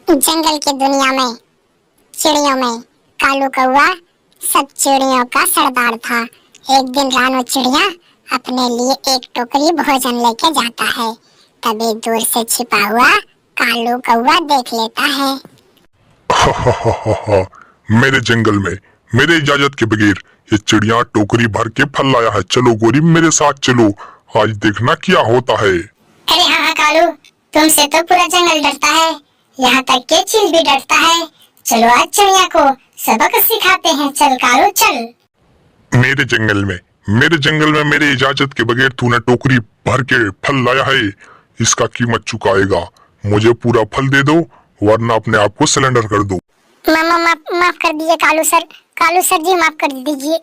जंगल की दुनिया में चिड़ियों में कालू कौवा सब चिड़ियों का सरदार था। एक दिन रानू चिड़िया अपने लिए एक टोकरी भोजन लेके जाता है। तभी दूर से छिपा हुआ कालू कौवा देख लेता है। हा मेरे जंगल में मेरे इजाजत के बगैर ये चिड़िया टोकरी भर के फल लाया है। चलो गोरी मेरे साथ चलो, आज देखना क्या होता है। अरे हाँ कालू, तुमसे तो पूरा जंगल डरता है, यहाँ तक के चील भी डरता है। चलो आज चिड़िया को सबक सिखाते हैं। चल कालू चल। मेरे जंगल में मेरे इजाजत के बगैर तूने टोकरी भर के फल लाया है, इसका कीमत चुकाएगा। मुझे पूरा फल दे दो वरना अपने आप को सिलेंडर कर दो। माफ कर दीजिए कालू सर जी, माफ कर दीजिए।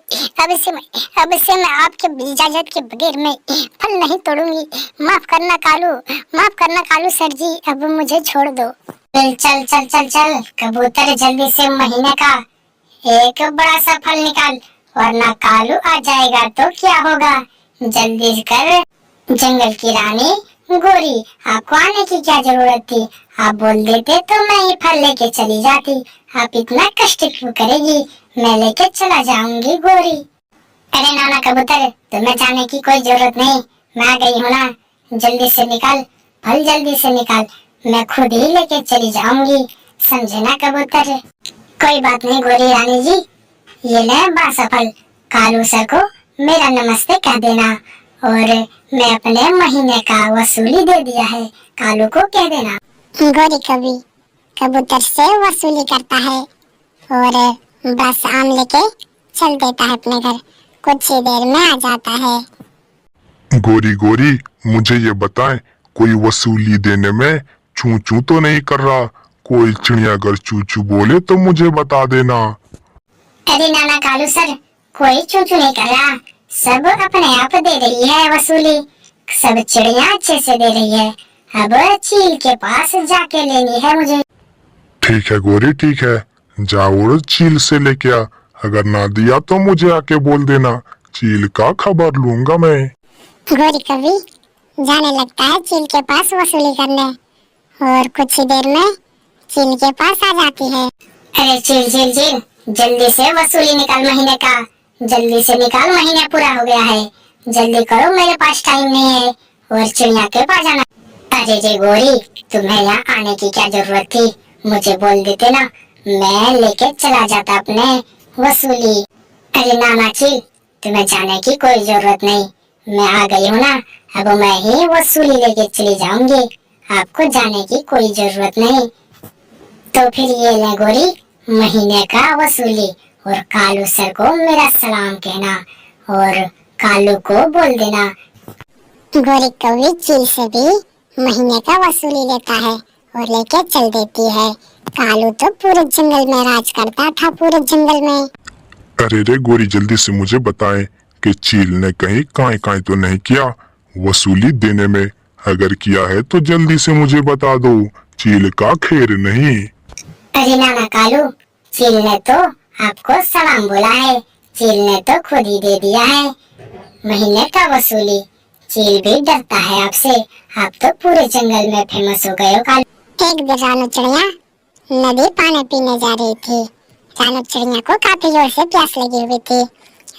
अब से मैं आपके इजाजत के बगैर मैं फल नहीं तोड़ूंगी। माफ करना कालू सर जी, अब मुझे छोड़ दो। चल कबूतर, जल्दी से महीने का एक बड़ा सा फल निकाल, वरना कालू आ जाएगा तो क्या होगा। जल्दी कर। जंगल की रानी गोरी, आपको आने की क्या जरूरत थी? आप बोल देते तो मैं ही फल लेके चली जाती। आप इतना कष्ट क्यों करेगी? मैं लेके चला जाऊंगी गोरी। अरे नाना कबूतर, तुम्हें जाने की कोई जरूरत नहीं, मैं आ गई हूँ ना। जल्दी से निकाल फल, जल्दी से निकाल, मैं खुद ही लेके चली जाऊंगी। समझे ना कबूतर? कोई बात नहीं गोरी रानी जी, ये ले बड़ा सफल। कालू सर को मेरा नमस्ते कह देना, और मैं अपने महीने का वसूली दे दिया है, कालू को कह देना। गोरी कभी कबूतर से वसूली करता है और बस आम लेके चल देता है अपने घर। कुछ ही देर में आ जाता है। गोरी मुझे ये बताएं, कोई वसूली देने में चू चू तो नहीं कर रहा? कोई चिड़िया अगर चू चू बोले तो मुझे बता देना। अरे नाना कालू सर, कोई चू चू नहीं कर रहा, सब अपने आप दे रही है वसूली। सब चिड़िया अच्छे से दे रही है, अब चील के पास जाके लेनी है मुझे। ठीक है गोरी, ठीक है, जाओ चील से लेके आ। अगर ना दिया तो मुझे आके बोल देना, चील का खबर लूंगा मैं। गोरी कभी जाने लगता है चील के पास वसूली करने, और कुछ ही देर में चील के पास आ जाती है। अरे चील जल्दी से वसूली निकाल महीने का, जल्दी से निकाल, महीना पूरा हो गया है। जल्दी करो, मेरे पास टाइम नहीं है, और चिड़िया के पास जाना। अरे रे गोरी, तुम्हें यहाँ आने की क्या जरूरत थी? मुझे बोल देते ना, मैं लेके चला जाता अपने वसूली। अरे नाना चील, तुम्हें जाने की कोई जरूरत नहीं, मैं आ गई हूँ ना, अब मैं ही वसूली लेके चली जाऊंगी, आपको जाने की कोई जरूरत नहीं। तो फिर ये ले गोरी, महीने का वसूली, और कालू सर को मेरा सलाम कहना, और कालू को बोल देना। गोरी कौवी चील से भी महीने का वसूली लेता है और लेके चल देती है। कालू तो पूरे जंगल में राज करता था, पूरे जंगल में। अरे रे गोरी, जल्दी से मुझे बताएं कि चील ने कहीं काई तो नहीं किया वसूली देने में? अगर किया है तो जल्दी से मुझे बता दो, चील का खैर नहीं। अरे नाना कालू, चील ने तो आपको सलाम बोला है, चील ने तो खुद ही दे दिया है महीने का वसूली। चील भी डरता है आपसे, आप तो पूरे जंगल में फेमस हो गए हो कालू। एक दिन रानू चिड़िया नदी पानी पीने जा रही थी। रानू चिड़िया को काफी जोर से प्यास लगी हुई थी।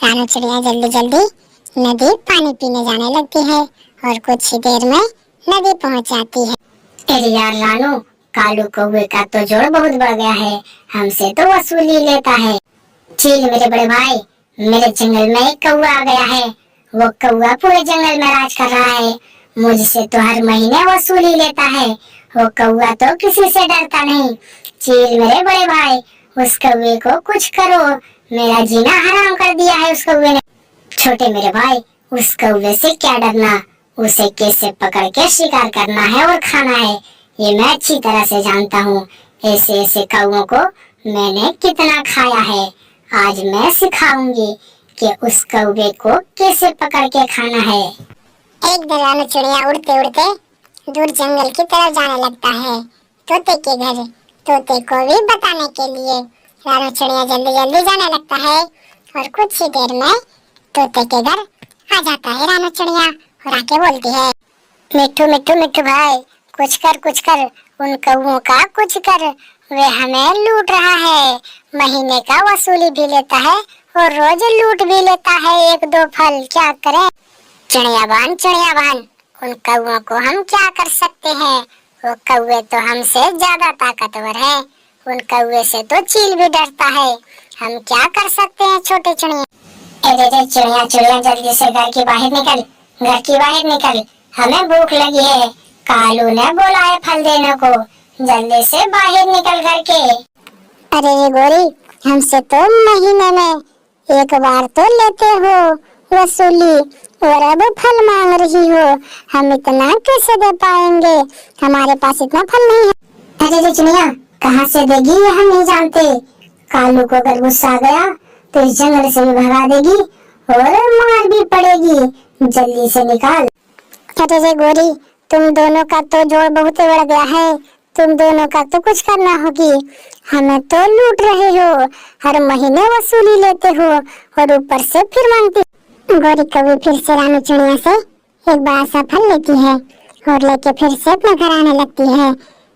रानू चिड़िया जल्दी नदी पानी पीने जाने लगती है, और कुछ ही देर में नदी पहुंच जाती है। अरे यार रानू, कालू कौवे का तो जोर बहुत बढ़ गया है, हमसे तो वसूली लेता है। चील मेरे बड़े भाई, मेरे जंगल में एक कौवा आ गया है, वो कौवा पूरे जंगल में राज कर रहा है, मुझसे तो हर महीने वसूली लेता है। वो कौवा तो किसी से डरता नहीं। चील मेरे बड़े भाई, उस कौवे को कुछ करो, मेरा जीना हराम कर दिया है उस कौवे ने। छोटे मेरे भाई, उस कौवे से क्या डरना, उसे कैसे पकड़ के शिकार करना है और खाना है, ये मैं अच्छी तरह से जानता हूँ। ऐसे कौवों को मैंने कितना खाया है, आज मैं सिखाऊंगी कि उस कौवे को कैसे पकड़ के खाना है। एक दिन रानू चिड़िया उड़ते उड़ते दूर जंगल की तरफ जाने लगता है, तोते के घर। तोते को भी बताने के लिए रानू चिड़िया जल्दी जाने लगता है, और कुछ ही देर में तोते के घर आ जाता है रानू चिड़िया, और आके बोलती है, मिट्ठू भाई, कुछ कर, उन कौओं का कुछ कर, वे हमें लूट रहा है। महीने का वसूली भी लेता है और रोज लूट भी लेता है एक दो फल। क्या करें? चिड़िया बहन, उन कौओं को हम क्या कर सकते हैं? वो कौवे तो हमसे ज्यादा ताकतवर है। उन कौवे से तो चील भी डरता है। हम क्या कर सकते हैं छोटे चिड़िया? अरे चिड़िया जल्दी से घर की बाहर निकल, हमें भूख लगी है। कालू ने बोला है फल देने को, जल्दी से बाहर निकल घर के। अरे ये गोरी, हमसे तो महीने में एक बार तो लेते हो वसूली और अब फल मांग रही हो। हम इतना कैसे दे पाएंगे? हमारे पास इतना फल नहीं है। अरे चिड़िया, कहाँ से देगी ये हम नहीं जानते। कालू को अगर गुस्सा आ गया तो इस जंगल से भी भगा देगी और मार भी पड़ेगी। जल्दी से निकाल। अरे गोरी, तुम दोनों का तो जोड़ बहुत बढ़ गया है। तुम दोनों का तो कुछ करना होगी। हमें तो लूट रहे हो, हर महीने वसूली लेते हो और ऊपर से फिर मांगती। गोरी कभी फिर से रानी चिड़िया से एक बड़ा सा फल लेती है और लेके फिर से अपने घर आने लगती है।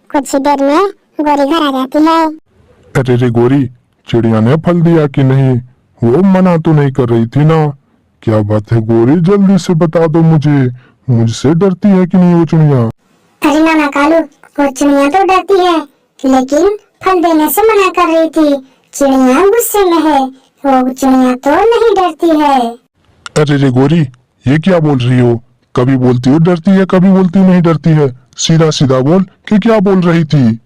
कुछ ही देर में गोरी घर आ जाती है। अरे रे गोरी, चिड़िया ने फल दिया कि नहीं? वो मना तो नहीं कर रही थी ना? क्या बात है गोरी, जल्दी से बता दो मुझसे डरती है कि नहीं वो चिड़िया? अरे नाना कालू, वो चिड़िया तो डरती है लेकिन फल देने से मना कर रही थी। चिड़िया गुस्से में है, वो चिड़िया तो नहीं डरती है। अरे रे गोरी, ये क्या बोल रही हो? कभी बोलती हो डरती है, कभी बोलती नहीं डरती है। सीधा सीधा बोल कि क्या बोल रही थी।